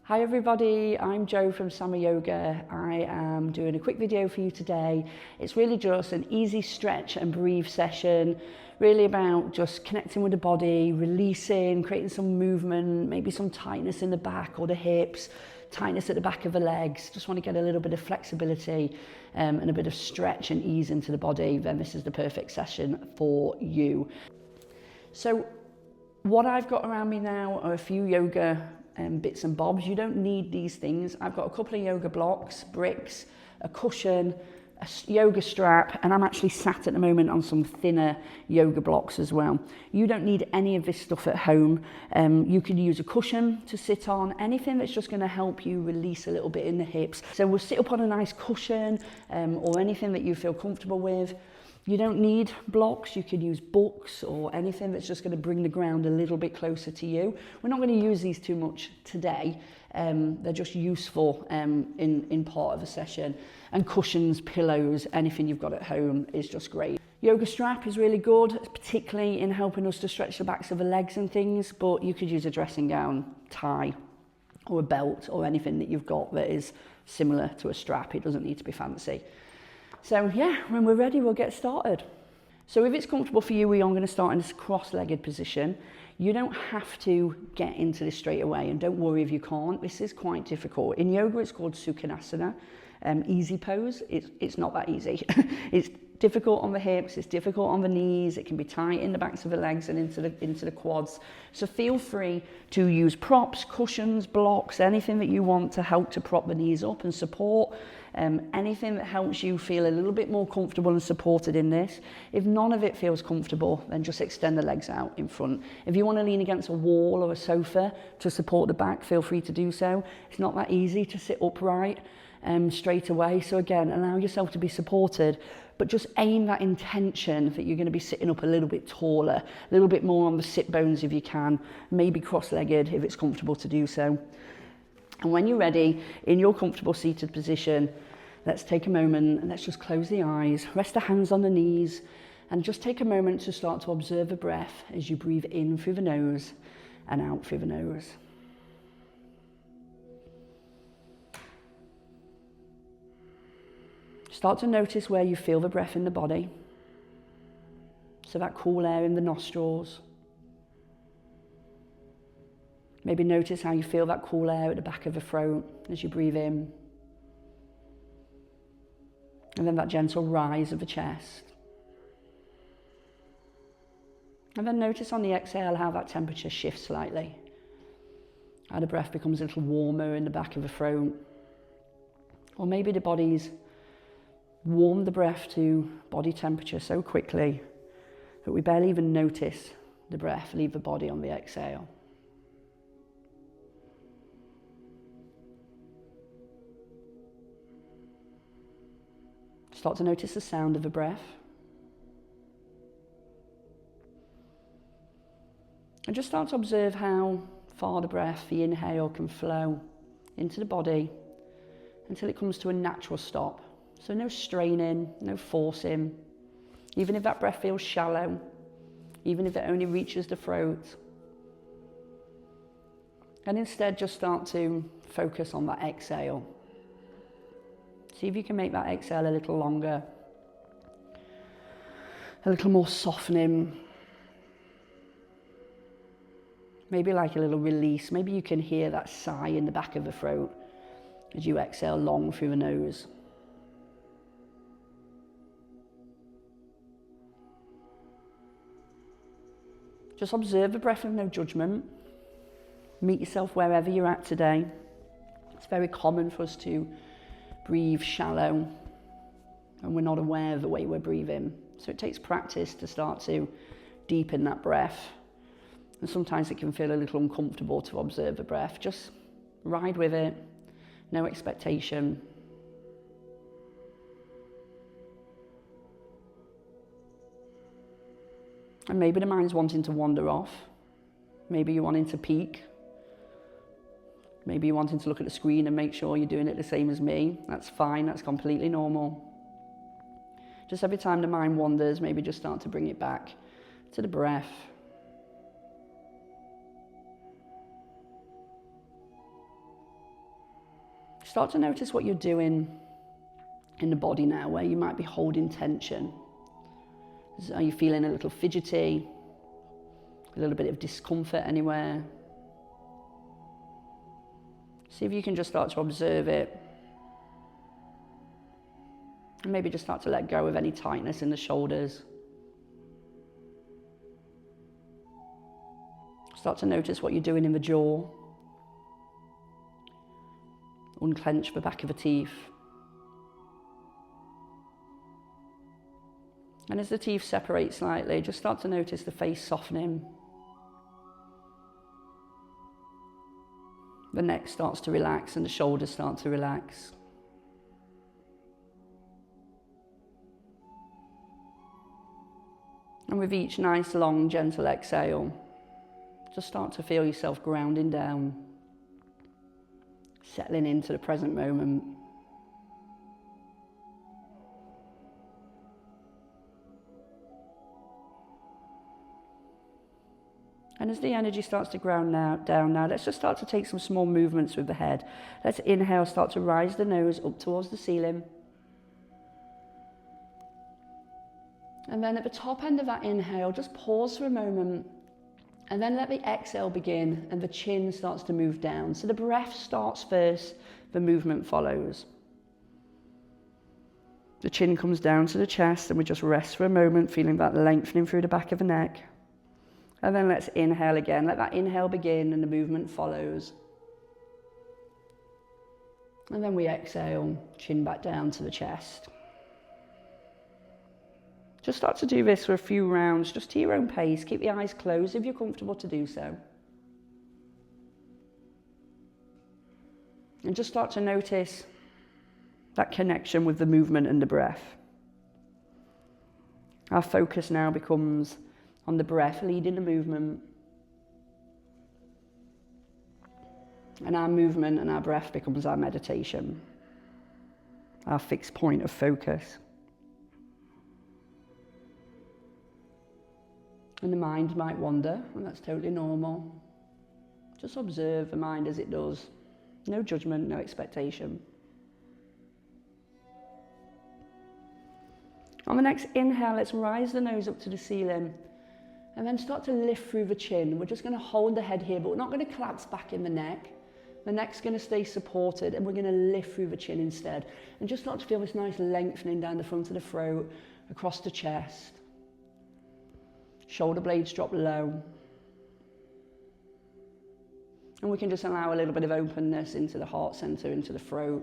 Hi everybody, I'm Jo from Summer Yoga. I am doing a quick video for you today. It's really just an easy stretch and breathe session, really about just connecting with the body, releasing, creating some movement, maybe some tightness in the back or the hips, tightness at the back of the legs. Just want to get a little bit of flexibility and a bit of stretch and ease into the body. Then this is the perfect session for you. So what I've got around me now are a few yoga bits and bobs. You don't need these things. I've got a couple of yoga blocks, bricks, a cushion, a yoga strap, and I'm actually sat at the moment on some thinner yoga blocks as well. You don't need any of this stuff at home. You can use a cushion to sit on, anything that's just going to help you release a little bit in the hips. So we'll sit up on a nice cushion or anything that you feel comfortable with. You don't need blocks. You could use books or anything that's just going to bring the ground a little bit closer to you. We're not going to use these too much today. They're just useful in part of a session. And cushions, pillows, anything you've got at home is just great. Yoga strap is really good, particularly in helping us to stretch the backs of the legs and things, but you could use a dressing gown, tie, or a belt, or anything that you've got that is similar to a strap. It doesn't need to be fancy. So yeah, when we're ready, we'll get started. So if it's comfortable for you, we are going to start in this cross-legged position. You don't have to get into this straight away, and don't worry if you can't. This is quite difficult. In yoga, it's called Sukhanasana, easy pose. It's not that easy. It's difficult on the hips, it's difficult on the knees, it can be tight in the backs of the legs and into the quads. So feel free to use props, cushions, blocks, anything that you want to help to prop the knees up and support. Anything that helps you feel a little bit more comfortable and supported in this. If none of it feels comfortable, then just extend the legs out in front. If you want to lean against a wall or a sofa to support the back, feel free to do so. It's not that easy to sit upright straight away. So again, allow yourself to be supported, but just aim that intention that you're going to be sitting up a little bit taller, a little bit more on the sit bones if you can, maybe cross-legged if it's comfortable to do so. And when you're ready, in your comfortable seated position, let's take a moment and let's just close the eyes, rest the hands on the knees, and just take a moment to start to observe the breath as you breathe in through the nose and out through the nose. Start to notice where you feel the breath in the body. So that cool air in the nostrils. Maybe notice how you feel that cool air at the back of the throat as you breathe in. And then that gentle rise of the chest. And then notice on the exhale how that temperature shifts slightly. How the breath becomes a little warmer in the back of the throat. Or maybe the body's warmed the breath to body temperature so quickly that we barely even notice the breath leave the body on the exhale. Start to notice the sound of the breath. And just start to observe how far the breath, the inhale, can flow into the body until it comes to a natural stop. So no straining, no forcing. Even if that breath feels shallow, even if it only reaches the throat. And instead just start to focus on that exhale. See if you can make that exhale a little longer, a little more softening. Maybe like a little release. Maybe you can hear that sigh in the back of the throat as you exhale long through the nose. Just observe the breath with no judgment. Meet yourself wherever you're at today. It's very common for us to breathe shallow and we're not aware of the way we're breathing. So it takes practice to start to deepen that breath. And sometimes it can feel a little uncomfortable to observe the breath. Just ride with it, no expectation. And maybe the mind's wanting to wander off. Maybe you're wanting to peek. Maybe you're wanting to look at the screen and make sure you're doing it the same as me. That's fine, that's completely normal. Just every time the mind wanders, maybe just start to bring it back to the breath. Start to notice what you're doing in the body now, where you might be holding tension. Are you feeling a little fidgety? A little bit of discomfort anywhere? See if you can just start to observe it. And maybe just start to let go of any tightness in the shoulders. Start to notice what you're doing in the jaw. Unclench the back of the teeth. And as the teeth separate slightly, just start to notice the face softening. The neck starts to relax and the shoulders start to relax. And with each nice, long, gentle exhale, just start to feel yourself grounding down, settling into the present moment. And as the energy starts to ground down now, let's just start to take some small movements with the head. Let's inhale, start to rise the nose up towards the ceiling. And then at the top end of that inhale, just pause for a moment. And then let the exhale begin and the chin starts to move down. So the breath starts first, the movement follows. The chin comes down to the chest and we just rest for a moment, feeling that lengthening through the back of the neck. And then let's inhale again. Let that inhale begin and the movement follows. And then we exhale, chin back down to the chest. Just start to do this for a few rounds, just to your own pace. Keep the eyes closed if you're comfortable to do so. And just start to notice that connection with the movement and the breath. Our focus now becomes on the breath leading the movement. And our movement and our breath becomes our meditation, our fixed point of focus. And the mind might wander, and that's totally normal. Just observe the mind as it does. No judgment, no expectation. On the next inhale, let's rise the nose up to the ceiling and then start to lift through the chin. We're just going to hold the head here, but we're not going to collapse back in the neck. The neck's going to stay supported and we're going to lift through the chin instead. And just start to feel this nice lengthening down the front of the throat, across the chest. Shoulder blades drop low. And we can just allow a little bit of openness into the heart center, into the throat.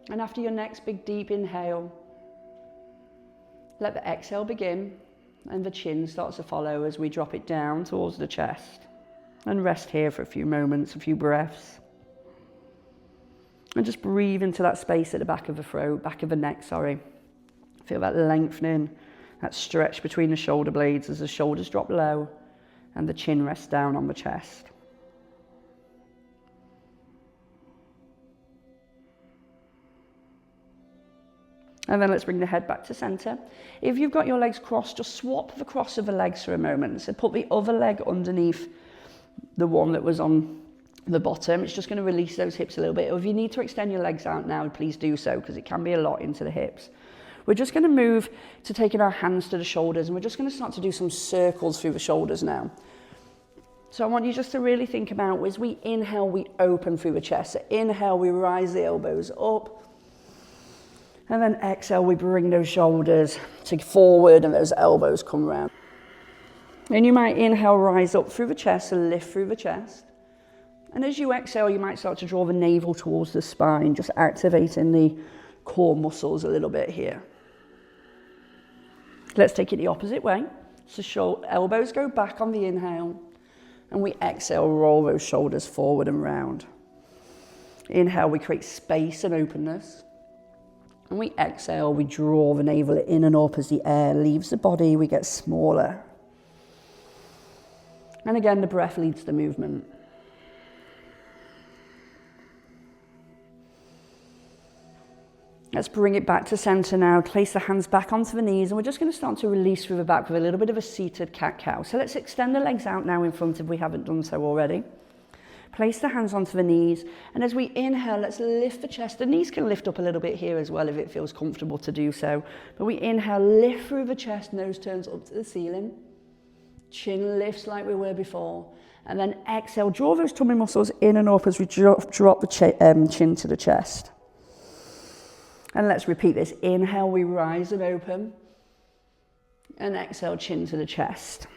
And after your next big deep inhale, let the exhale begin and the chin starts to follow as we drop it down towards the chest. And rest here for a few moments, a few breaths. And just breathe into that space at the back of the throat, back of the neck, sorry. Feel that lengthening, that stretch between the shoulder blades as the shoulders drop low and the chin rests down on the chest. And then let's bring the head back to center. If you've got your legs crossed, just swap the cross of the legs for a moment. So put the other leg underneath the one that was on the bottom. It's just going to release those hips a little bit. Or if you need to extend your legs out now, please do so, because it can be a lot into the hips. We're just going to move to taking our hands to the shoulders, and we're just going to start to do some circles through the shoulders now. So I want you just to really think about, as we inhale, we open through the chest. So inhale, we rise the elbows up. And then exhale, we bring those shoulders to forward and those elbows come round. And you might inhale, rise up through the chest and lift through the chest. And as you exhale, you might start to draw the navel towards the spine, just activating the core muscles a little bit here. Let's take it the opposite way. So elbows go back on the inhale, and we exhale, roll those shoulders forward and round. Inhale, we create space and openness. And we exhale, we draw the navel in and up as the air leaves the body, we get smaller. And again, the breath leads the movement. Let's bring it back to center now. Place the hands back onto the knees, and we're just going to start to release through the back with a little bit of a seated cat-cow. So let's extend the legs out now in front if we haven't done so already. Place the hands onto the knees, and as we inhale, let's lift the chest. The knees can lift up a little bit here as well if it feels comfortable to do so. But we inhale, lift through the chest, nose turns up to the ceiling. Chin lifts like we were before. And then exhale, draw those tummy muscles in and up as we drop the chin to the chest. And let's repeat this. Inhale, we rise and open. And exhale, chin to the chest.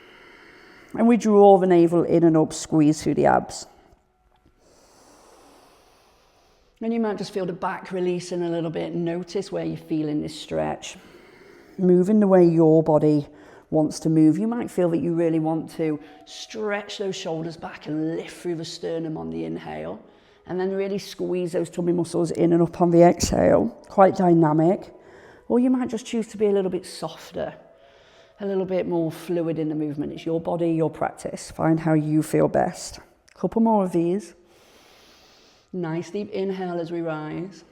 And we draw the navel in and up, squeeze through the abs. And you might just feel the back releasing a little bit. Notice where you're feeling this stretch. Moving the way your body wants to move. You might feel that you really want to stretch those shoulders back and lift through the sternum on the inhale. And then really squeeze those tummy muscles in and up on the exhale. Quite dynamic. Or you might just choose to be a little bit softer, a little bit more fluid in the movement. It's your body, your practice. Find how you feel best. A couple more of these. Nice deep inhale as we rise.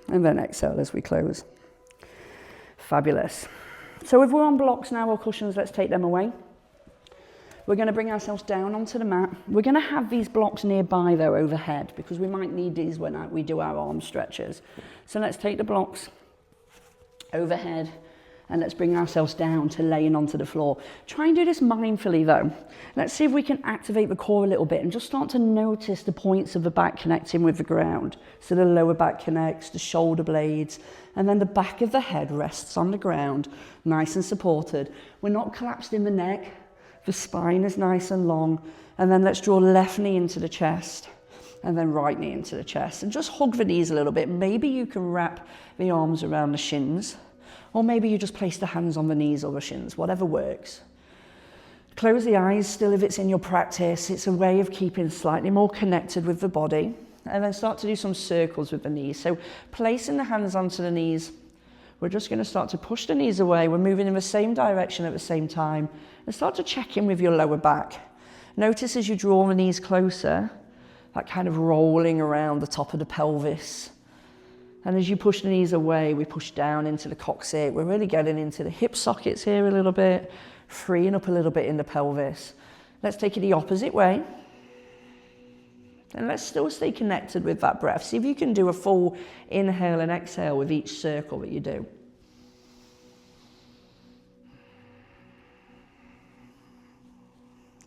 And then exhale as we close. Fabulous. So if we're on blocks now or cushions, let's take them away. We're going to bring ourselves down onto the mat. We're going to have these blocks nearby though, overhead, because we might need these when we do our arm stretches. So let's take the blocks overhead and let's bring ourselves down to laying onto the floor. Try and do this mindfully though. Let's see if we can activate the core a little bit and just start to notice the points of the back connecting with the ground. So the lower back connects, the shoulder blades, and then the back of the head rests on the ground, nice and supported. We're not collapsed in the neck. The spine is nice and long. And then let's draw left knee into the chest and then right knee into the chest. And just hug the knees a little bit. Maybe you can wrap the arms around the shins, or maybe you just place the hands on the knees or the shins, whatever works. Close the eyes still if it's in your practice. It's a way of keeping slightly more connected with the body. And then start to do some circles with the knees. So placing the hands onto the knees, we're just going to start to push the knees away. We're moving in the same direction at the same time. And start to check in with your lower back. Notice as you draw the knees closer, that kind of rolling around the top of the pelvis. And as you push the knees away, we push down into the coccyx. We're really getting into the hip sockets here a little bit, freeing up a little bit in the pelvis. Let's take it the opposite way. And let's still stay connected with that breath. See if you can do a full inhale and exhale with each circle that you do.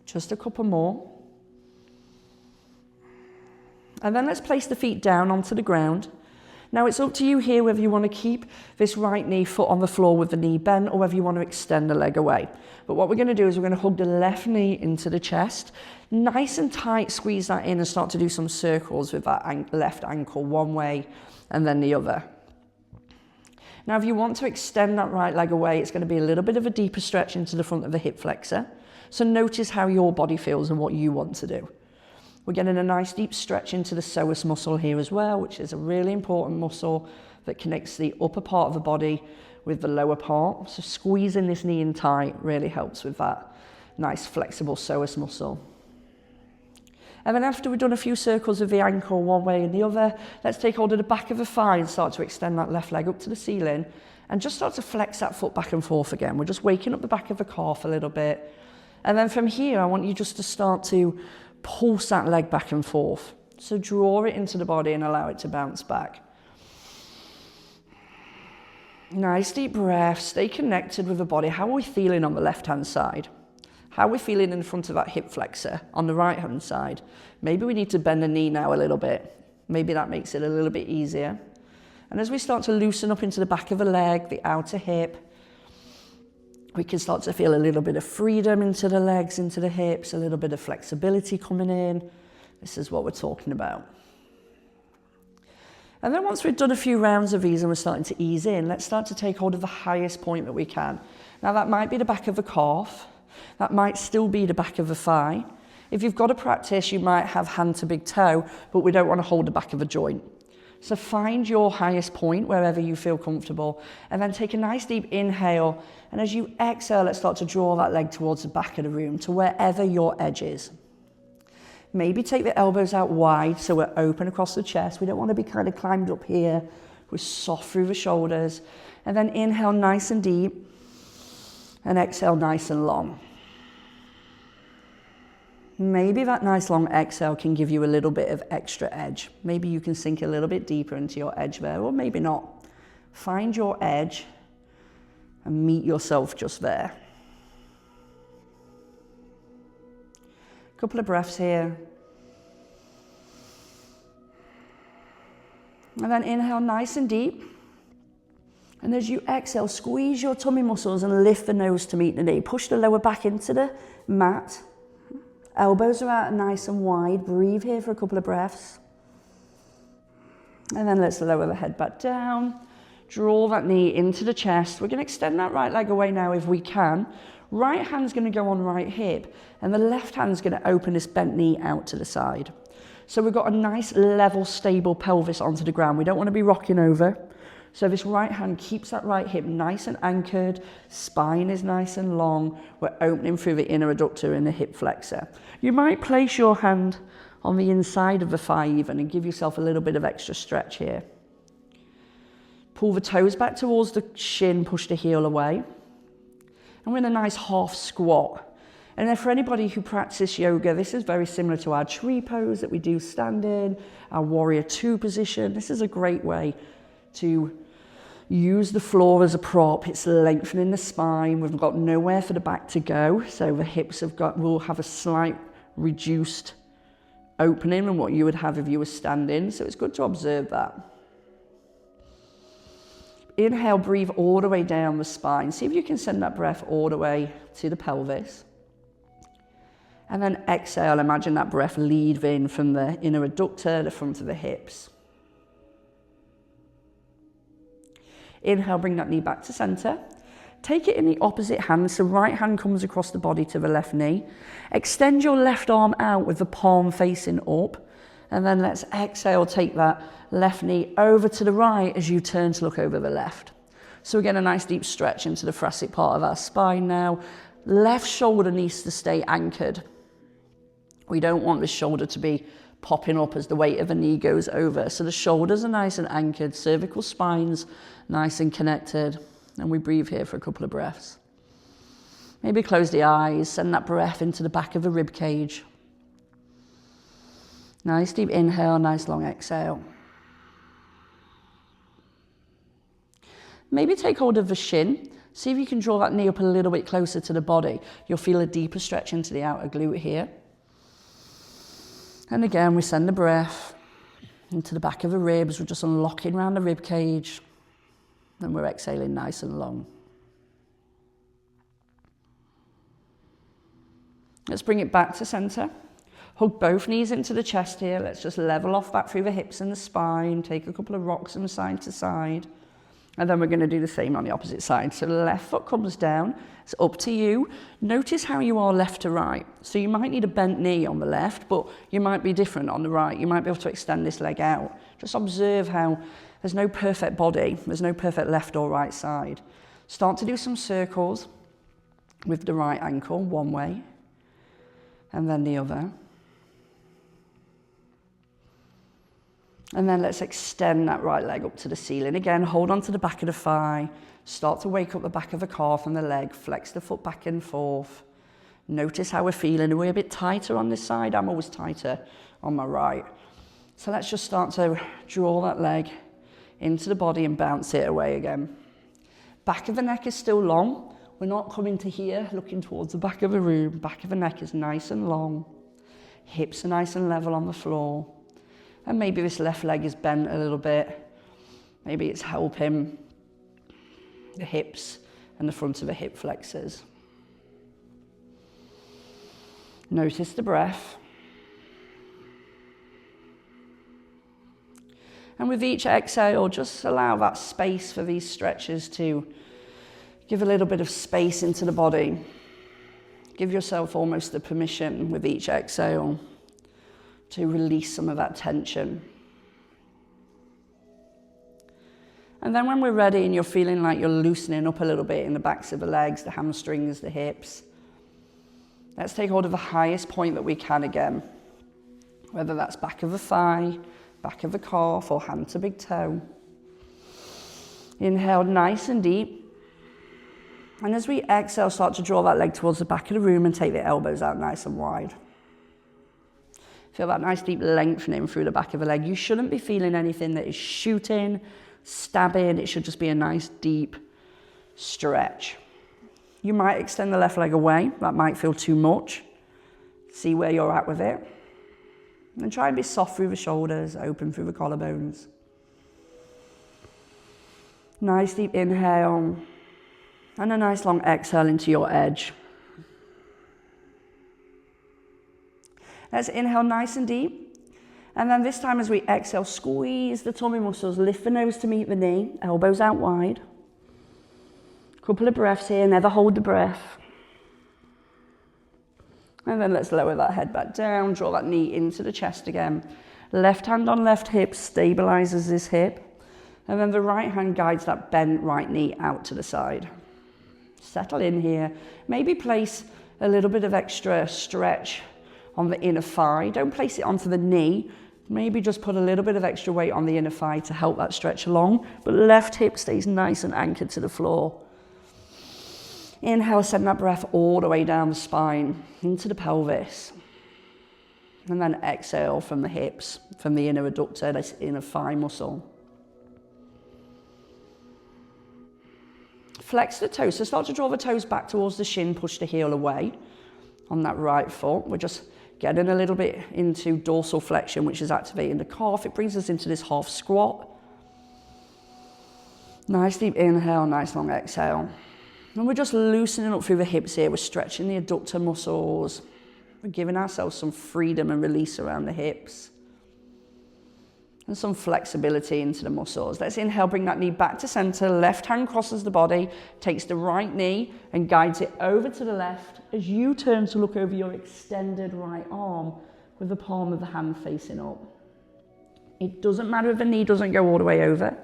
Just a couple more. And then let's place the feet down onto the ground. Now it's up to you here whether you want to keep this right knee foot on the floor with the knee bent or whether you want to extend the leg away. But what we're going to do is we're going to hug the left knee into the chest. Nice and tight, squeeze that in and start to do some circles with that left ankle one way and then the other. Now if you want to extend that right leg away, it's going to be a little bit of a deeper stretch into the front of the hip flexor. So notice how your body feels and what you want to do. We're getting a nice deep stretch into the psoas muscle here as well, which is a really important muscle that connects the upper part of the body with the lower part. So squeezing this knee in tight really helps with that nice flexible psoas muscle. And then after we've done a few circles of the ankle one way and the other, let's take hold of the back of the thigh and start to extend that left leg up to the ceiling and just start to flex that foot back and forth again. We're just waking up the back of the calf a little bit. And then from here, I want you just to start to pulse that leg back and forth. So draw it into the body and allow it to bounce back. Nice deep breath. Stay connected with the body. How are we feeling on the left-hand side? How are we feeling in front of that hip flexor on the right-hand side? Maybe we need to bend the knee now a little bit. Maybe that makes it a little bit easier. And as we start to loosen up into the back of the leg, the outer hip, we can start to feel a little bit of freedom into the legs, into the hips, a little bit of flexibility coming in. This is what we're talking about. And then once we've done a few rounds of these and we're starting to ease in, let's start to take hold of the highest point that we can. Now that might be the back of the calf. That might still be the back of the thigh. If you've got a practice, you might have hand to big toe, but we don't want to hold the back of a joint. So find your highest point wherever you feel comfortable and then take a nice deep inhale. And as you exhale, let's start to draw that leg towards the back of the room to wherever your edge is. Maybe take the elbows out wide so we're open across the chest. We don't want to be kind of climbed up here We're soft through the shoulders. And then inhale nice and deep. And exhale nice and long. Maybe that nice long exhale can give you a little bit of extra edge. Maybe you can sink a little bit deeper into your edge there, or maybe not. Find your edge and meet yourself just there. A couple of breaths here. And then inhale nice and deep. And as you exhale, squeeze your tummy muscles and lift the nose to meet the knee. Push the lower back into the mat. Elbows are out nice and wide. Breathe here for a couple of breaths. And then let's lower the head back down. Draw that knee into the chest. We're going to extend that right leg away now if we can. Right hand's going to go on right hip. And the left hand's going to open this bent knee out to the side. So we've got a nice level, stable pelvis onto the ground. We don't want to be rocking over. So this right hand keeps that right hip nice and anchored, spine is nice and long. We're opening through the inner adductor and the hip flexor. You might place your hand on the inside of the thigh even and give yourself a little bit of extra stretch here. Pull the toes back towards the shin, push the heel away. And we're in a nice half squat. And then for anybody who practices yoga, this is very similar to our tree pose that we do standing, our warrior two position. This is a great way to use the floor as a prop. It's lengthening the spine. We've got nowhere for the back to go. So the hips will have a slight reduced opening than what you would have if you were standing. So it's good to observe that. Inhale, breathe all the way down the spine. See if you can send that breath all the way to the pelvis. And then exhale, imagine that breath leading from the inner adductor, the front of the hips. Inhale, bring that knee back to center. Take it in the opposite hand, so right hand comes across the body to the left knee. Extend your left arm out with the palm facing up. And then let's exhale, take that left knee over to the right as you turn to look over the left. So again, a nice deep stretch into the thoracic part of our spine now. Left shoulder needs to stay anchored. We don't want the shoulder to be popping up as the weight of the knee goes over. So the shoulders are nice and anchored, cervical spine's nice and connected. And we breathe here for a couple of breaths. Maybe close the eyes, send that breath into the back of the rib cage. Nice deep inhale, nice long exhale. Maybe take hold of the shin. See if you can draw that knee up a little bit closer to the body. You'll feel a deeper stretch into the outer glute here. And again, we send the breath into the back of the ribs. We're just unlocking around the rib cage. And we're exhaling nice and long. Let's bring it back to center. Hug both knees into the chest here. Let's just level off back through the hips and the spine. Take a couple of rocks from side to side. And then we're going to do the same on the opposite side. So the left foot comes down. It's up to you. Notice how you are left to right. So you might need a bent knee on the left, but you might be different on the right. You might be able to extend this leg out. Just observe how there's no perfect body. There's no perfect left or right side. Start to do some circles with the right ankle, one way, and then the other. And then let's extend that right leg up to the ceiling. Again, hold on to the back of the thigh. Start to wake up the back of the calf and the leg. Flex the foot back and forth. Notice how we're feeling. Are we a bit tighter on this side? I'm always tighter on my right. So let's just start to draw that leg into the body and bounce it away again. Back of the neck is still long. We're not coming to here, looking towards the back of the room. Back of the neck is nice and long. Hips are nice and level on the floor. And maybe this left leg is bent a little bit. Maybe it's helping the hips and the front of the hip flexors. Notice the breath. And with each exhale, just allow that space for these stretches to give a little bit of space into the body. Give yourself almost the permission with each exhale to release some of that tension. And then when we're ready and you're feeling like you're loosening up a little bit in the backs of the legs, the hamstrings, the hips, let's take hold of the highest point that we can again. Whether that's back of the thigh, back of the calf, or hand to big toe. Inhale nice and deep. And as we exhale, start to draw that leg towards the back of the room and take the elbows out nice and wide. Feel that nice deep lengthening through the back of the leg. You shouldn't be feeling anything that is shooting, stabbing. It should just be a nice deep stretch. You might extend the left leg away. That might feel too much. See where you're at with it. And try and be soft through the shoulders, open through the collarbones. Nice deep inhale. And a nice long exhale into your edge. Let's inhale nice and deep. And then this time as we exhale, squeeze the tummy muscles, lift the nose to meet the knee, elbows out wide. Couple of breaths here, never hold the breath. And then let's lower that head back down, draw that knee into the chest again. Left hand on left hip stabilizes this hip. And then the right hand guides that bent right knee out to the side. Settle in here. Maybe place a little bit of extra stretch on the inner thigh. Don't place it onto the knee. Maybe just put a little bit of extra weight on the inner thigh to help that stretch along. But left hip stays nice and anchored to the floor. Inhale, send that breath all the way down the spine, into the pelvis. And then exhale from the hips, from the inner adductor, this inner thigh muscle. Flex the toes, so start to draw the toes back towards the shin, push the heel away on that right foot. We're just getting a little bit into dorsal flexion, which is activating the calf. It brings us into this half squat. Nice deep inhale, nice long exhale. And we're just loosening up through the hips here. We're stretching the adductor muscles. We're giving ourselves some freedom and release around the hips. And some flexibility into the muscles. Let's inhale, bring that knee back to center. Left hand crosses the body, takes the right knee and guides it over to the left as you turn to look over your extended right arm with the palm of the hand facing up. It doesn't matter if the knee doesn't go all the way over.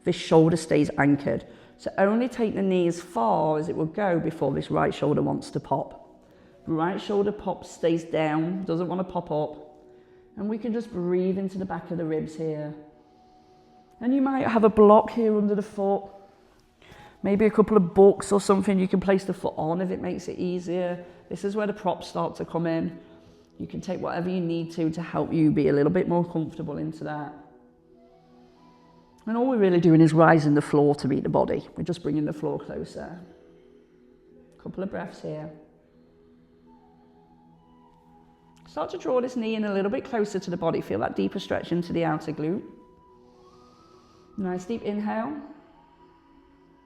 This shoulder stays anchored. So only take the knee as far as it will go before this right shoulder wants to pop. Right shoulder pops, stays down, doesn't want to pop up. And we can just breathe into the back of the ribs here. And you might have a block here under the foot. Maybe a couple of books or something you can place the foot on if it makes it easier. This is where the props start to come in. You can take whatever you need to help you be a little bit more comfortable into that. And all we're really doing is rising the floor to meet the body. We're just bringing the floor closer. A couple of breaths here. Start to draw this knee in a little bit closer to the body. Feel that deeper stretch into the outer glute. Nice deep inhale.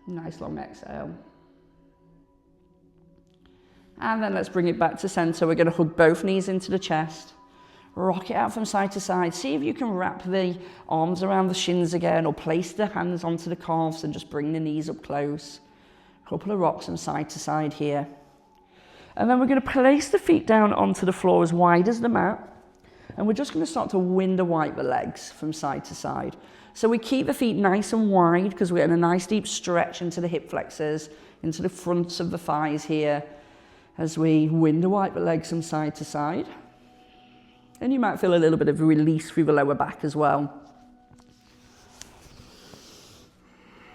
Nice long exhale. And then let's bring it back to center. We're going to hug both knees into the chest. Rock it out from side to side. See if you can wrap the arms around the shins again or place the hands onto the calves and just bring the knees up close. A couple of rocks from side to side here. And then we're going to place the feet down onto the floor as wide as the mat. And we're just going to start to window wipe the legs from side to side. So we keep the feet nice and wide because we're getting a nice deep stretch into the hip flexors, into the fronts of the thighs here as we window wipe the legs from side to side. And you might feel a little bit of a release through the lower back as well.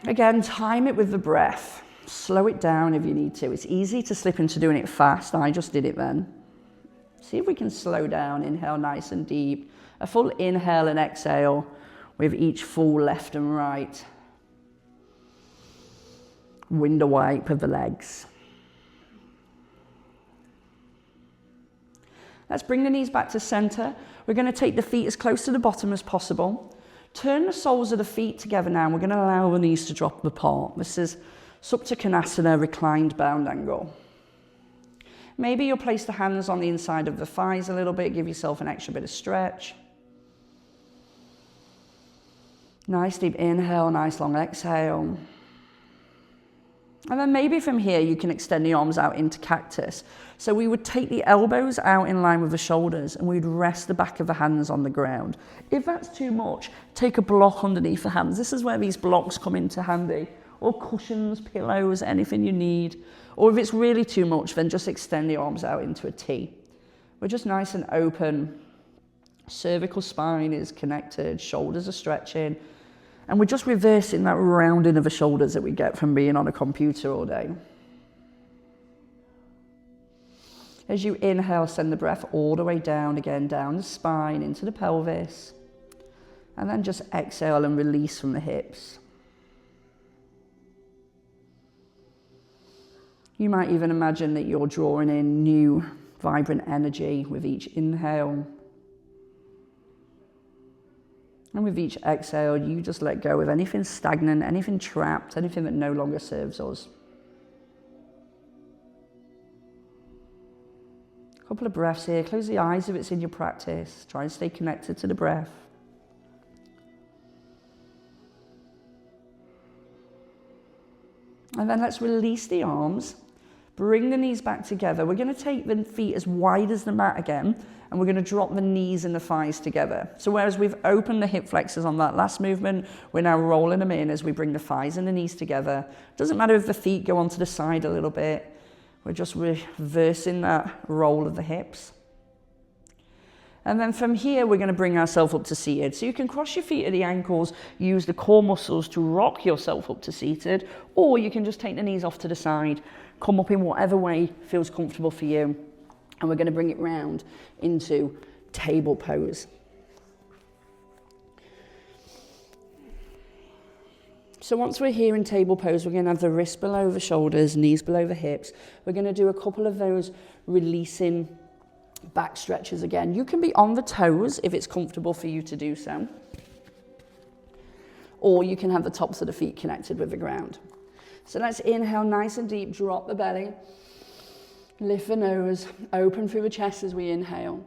Again, time it with the breath. Slow it down if you need to. It's easy to slip into doing it fast. I just did it then. See if we can slow down. Inhale nice and deep. A full inhale and exhale with each full left and right. Window wipe of the legs. Let's bring the knees back to center. We're going to take the feet as close to the bottom as possible. Turn the soles of the feet together now. We're going to allow the knees to drop apart. This is Supta Konasana, reclined bound angle. Maybe you'll place the hands on the inside of the thighs a little bit, give yourself an extra bit of stretch. Nice deep inhale, nice long exhale. And then maybe from here you can extend the arms out into cactus. So we would take the elbows out in line with the shoulders and we'd rest the back of the hands on the ground. If that's too much, take a block underneath the hands. This is where these blocks come into handy. Or cushions, pillows, anything you need. Or if it's really too much, then just extend the arms out into a T. We're just nice and open. Cervical spine is connected, shoulders are stretching. And we're just reversing that rounding of the shoulders that we get from being on a computer all day. As you inhale, send the breath all the way down again, down the spine, into the pelvis. And then just exhale and release from the hips. You might even imagine that you're drawing in new, vibrant energy with each inhale. And with each exhale, you just let go of anything stagnant, anything trapped, anything that no longer serves us. A couple of breaths here. Close the eyes if it's in your practice. Try and stay connected to the breath. And then let's release the arms. Bring the knees back together. We're going to take the feet as wide as the mat again, and we're going to drop the knees and the thighs together. So whereas we've opened the hip flexors on that last movement, we're now rolling them in as we bring the thighs and the knees together. Doesn't matter if the feet go onto the side a little bit. We're just reversing that roll of the hips. And then from here, we're going to bring ourselves up to seated. So you can cross your feet at the ankles, use the core muscles to rock yourself up to seated, or you can just take the knees off to the side, come up in whatever way feels comfortable for you. And we're going to bring it round into table pose. So once we're here in table pose, we're going to have the wrists below the shoulders, knees below the hips. We're going to do a couple of those releasing back stretches again. You can be on the toes if it's comfortable for you to do so. Or you can have the tops of the feet connected with the ground. So let's inhale nice and deep, drop the belly, lift the nose, open through the chest as we inhale.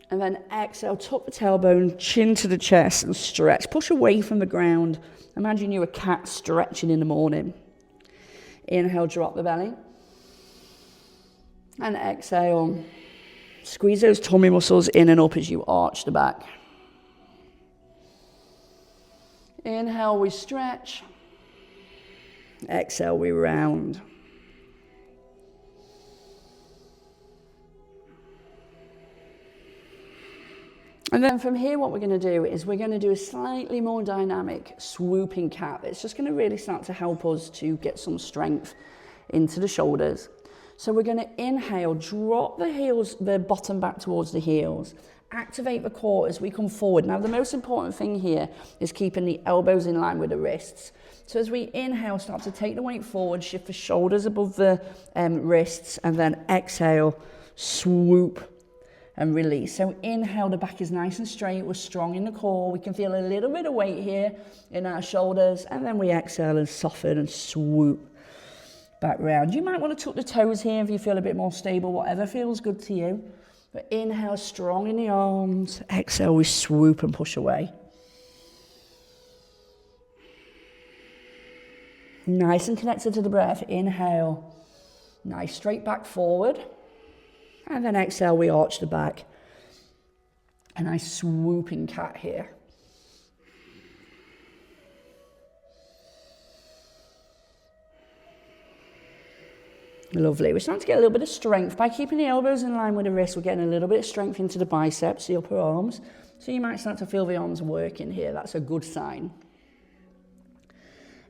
And then exhale, tuck the tailbone, chin to the chest and stretch. Push away from the ground. Imagine you're a cat stretching in the morning. Inhale, drop the belly. And exhale, squeeze those tummy muscles in and up as you arch the back. Inhale, we stretch. Exhale, we round. And then from here, what we're going to do is we're going to do a slightly more dynamic swooping cat. It's just going to really start to help us to get some strength into the shoulders. So we're going to inhale, drop the heels, the bottom back towards the heels, activate the core as we come forward. Now, the most important thing here is keeping the elbows in line with the wrists. So as we inhale, start to take the weight forward, shift the shoulders above the wrists, and then exhale, swoop and release. So inhale, the back is nice and straight. We're strong in the core. We can feel a little bit of weight here in our shoulders. And then we exhale and soften and swoop back round. You might want to tuck the toes here if you feel a bit more stable, whatever feels good to you. But inhale, strong in the arms. Exhale, we swoop and push away. Nice and connected to the breath. Inhale, nice straight back forward. And then exhale, we arch the back. A nice swooping cat here. Lovely. We're starting to get a little bit of strength. By keeping the elbows in line with the wrists, we're getting a little bit of strength into the biceps, the upper arms. So you might start to feel the arms working here. That's a good sign.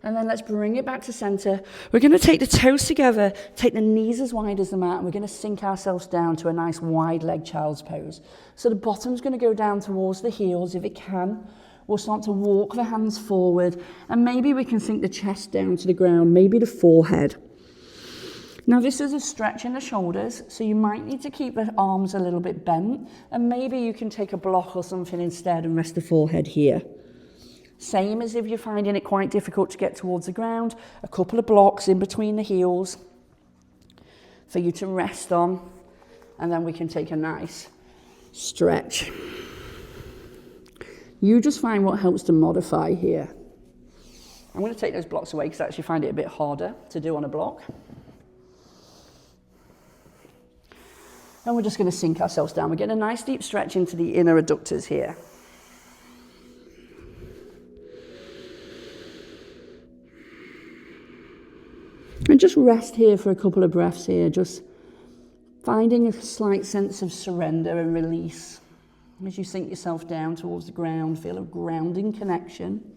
And then let's bring it back to center. We're going to take the toes together, take the knees as wide as the mat, and we're going to sink ourselves down to a nice wide leg child's pose. So the bottom's going to go down towards the heels if it can. We'll start to walk the hands forward, and maybe we can sink the chest down to the ground, maybe the forehead. Now this is a stretch in the shoulders, so you might need to keep the arms a little bit bent, and maybe you can take a block or something instead and rest the forehead here. Same as if you're finding it quite difficult to get towards the ground, a couple of blocks in between the heels for you to rest on, and then we can take a nice stretch. You just find what helps to modify here. I'm going to take those blocks away because I actually find it a bit harder to do on a block. And we're just going to sink ourselves down. We're getting a nice deep stretch into the inner adductors here. And just rest here for a couple of breaths here, just finding a slight sense of surrender and release. As you sink yourself down towards the ground, feel a grounding connection.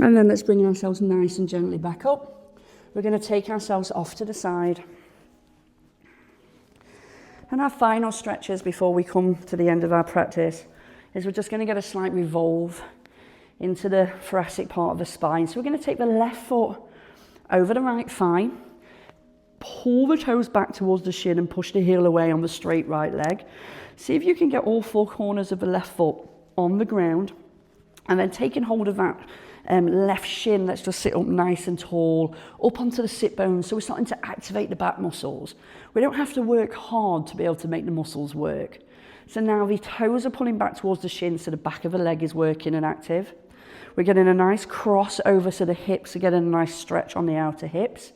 And then let's bring ourselves nice and gently back up. We're going to take ourselves off to the side. And our final stretches before we come to the end of our practice is we're just going to get a slight revolve into the thoracic part of the spine. So we're going to take the left foot over the right thigh, pull the toes back towards the shin and push the heel away on the straight right leg. See if you can get all four corners of the left foot on the ground, and then taking hold of that left shin, let's just sit up nice and tall, up onto the sit bones. So we're starting to activate the back muscles. We don't have to work hard to be able to make the muscles work. So now the toes are pulling back towards the shin, so the back of the leg is working and active. We're getting a nice cross over, so the hips are getting a nice stretch on the outer hips.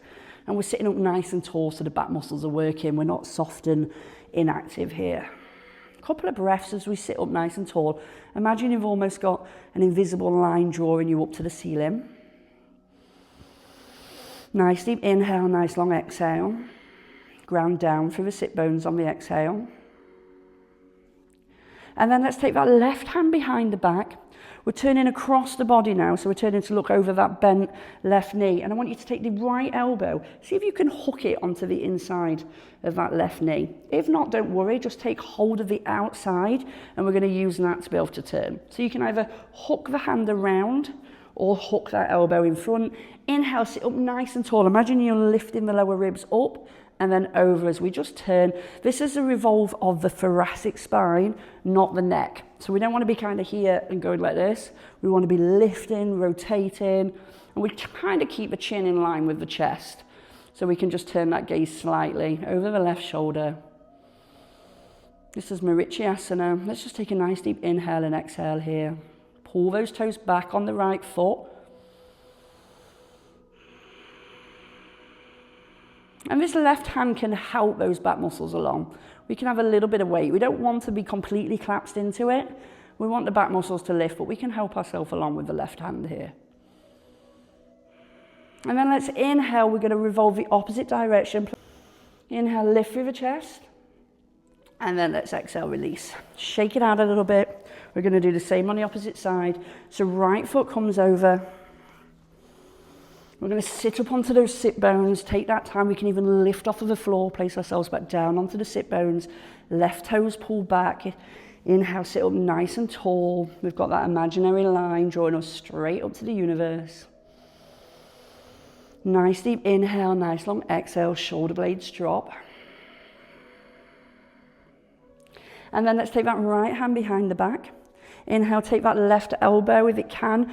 And we're sitting up nice and tall, so the back muscles are working. We're not soft and inactive here. A couple of breaths as we sit up nice and tall. Imagine you've almost got an invisible line drawing you up to the ceiling. Nice deep inhale, nice long exhale. Ground down through the sit bones on the exhale. And then let's take that left hand behind the back. We're turning across the body now, so we're turning to look over that bent left knee. And I want you to take the right elbow. See if you can hook it onto the inside of that left knee. If not, don't worry, just take hold of the outside, and we're going to use that to be able to turn. So you can either hook the hand around or hook that elbow in front. Inhale, sit up nice and tall. Imagine you're lifting the lower ribs up and then over as we just turn. This is a revolve of the thoracic spine, not the neck. So we don't want to be kind of here and going like this. We want to be lifting, rotating, and we kind of keep the chin in line with the chest. So we can just turn that gaze slightly over the left shoulder. This is Marichyasana. Let's just take a nice deep inhale and exhale here. Pull those toes back on the right foot. And this left hand can help those back muscles along. We can have a little bit of weight. We don't want to be completely collapsed into it. We want the back muscles to lift, but we can help ourselves along with the left hand here. And then let's inhale. We're going to revolve the opposite direction. Inhale, lift through the chest. And then let's exhale, release. Shake it out a little bit. We're going to do the same on the opposite side. So right foot comes over. We're going to sit up onto those sit bones. Take that time. We can even lift off of the floor, place ourselves back down onto the sit bones. Left toes pull back. Inhale, sit up nice and tall. We've got that imaginary line drawing us straight up to the universe. Nice deep inhale, nice long exhale, shoulder blades drop. And then let's take that right hand behind the back. Inhale, take that left elbow if it can.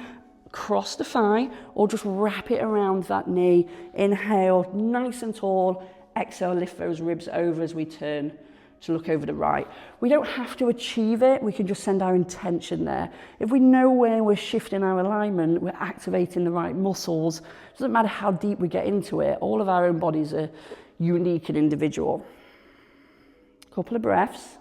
Cross the thigh or just wrap it around that knee. Inhale, nice and tall. Exhale, lift those ribs over as we turn to look over the right. We don't have to achieve it. We can just send our intention there. If we know where we're shifting our alignment, we're activating the right muscles. It doesn't matter how deep we get into it. All of our own bodies are unique and individual. Couple of breaths.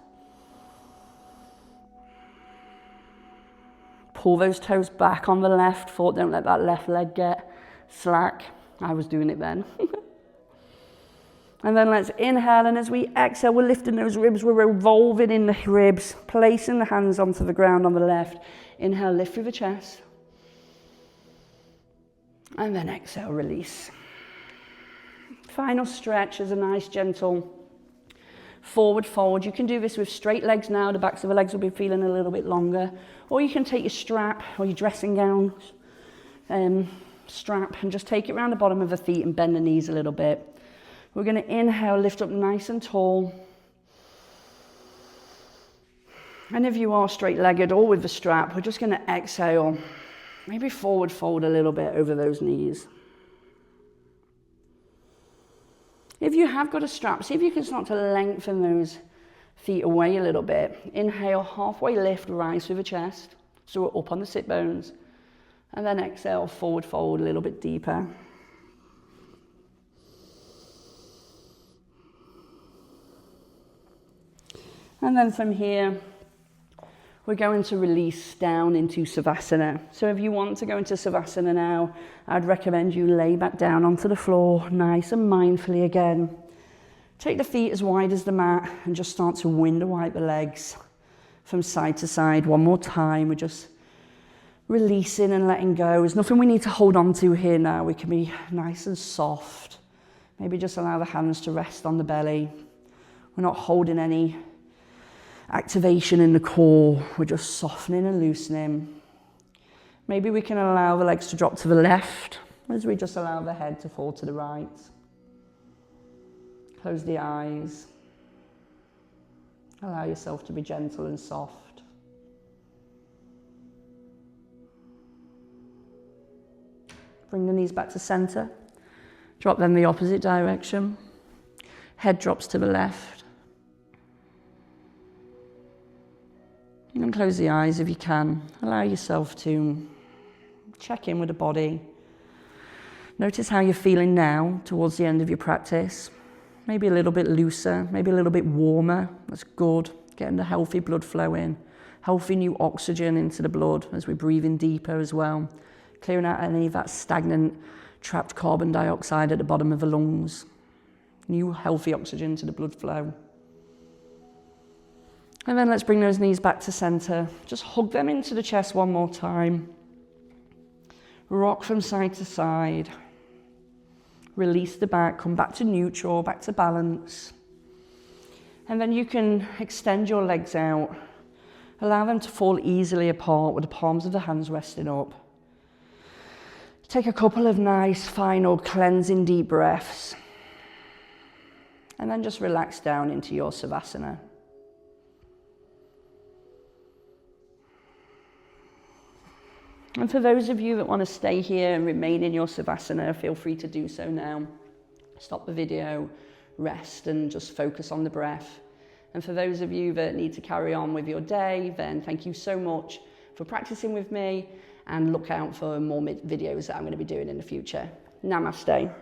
Pull those toes back on the left foot. Don't let that left leg get slack. I was doing it then. And then let's inhale, and as we exhale, we're lifting those ribs. We're revolving in the ribs, placing the hands onto the ground on the left. Inhale, lift through the chest. And then exhale, release. Final stretch is a nice, gentle forward fold. You can do this with straight legs now. The backs of the legs will be feeling a little bit longer. Or you can take your strap or your dressing gown strap and just take it around the bottom of the feet and bend the knees a little bit. We're going to inhale, lift up nice and tall. And if you are straight-legged or with the strap, we're just going to exhale. Maybe forward fold a little bit over those knees. If you have got a strap, see if you can start to lengthen those feet away a little bit. Inhale, halfway lift, rise through the chest. So we're up on the sit bones. And then exhale, forward fold a little bit deeper. And then from here, we're going to release down into Savasana. So if you want to go into Savasana now, I'd recommend you lay back down onto the floor, nice and mindfully again. Take the feet as wide as the mat and just start to window wipe the legs from side to side. One more time. We're just Releasing and letting go. There's nothing we need to hold on to here now. We can be nice and soft. Maybe just allow the hands to rest on the belly. We're not holding any activation in the core. We're just softening and loosening. Maybe we can allow the legs to drop to the left as we just allow the head to fall to the right. Close the eyes. Allow yourself to be gentle and soft. Bring the knees back to center. Drop them the opposite direction. Head drops to the left. And close the eyes if you can. Allow yourself to check in with the body. Notice how you're feeling now towards the end of your practice. Maybe a little bit looser, maybe a little bit warmer. That's good. Getting the healthy blood flow in. Healthy new oxygen into the blood as we breathe in deeper as well. Clearing out any of that stagnant, trapped carbon dioxide at the bottom of the lungs. New healthy oxygen to the blood flow. And then let's bring those knees back to center. Just hug them into the chest one more time. Rock from side to side. Release the back, come back to neutral, back to balance. And then you can extend your legs out. Allow them to fall easily apart with the palms of the hands resting up. Take a couple of nice, final, cleansing deep breaths. And then just relax down into your Savasana. And for those of you that want to stay here and remain in your Savasana, feel free to do so now. Stop the video, rest, and just focus on the breath. And for those of you that need to carry on with your day, then thank you so much for practicing with me, and look out for more videos that I'm going to be doing in the future. Namaste.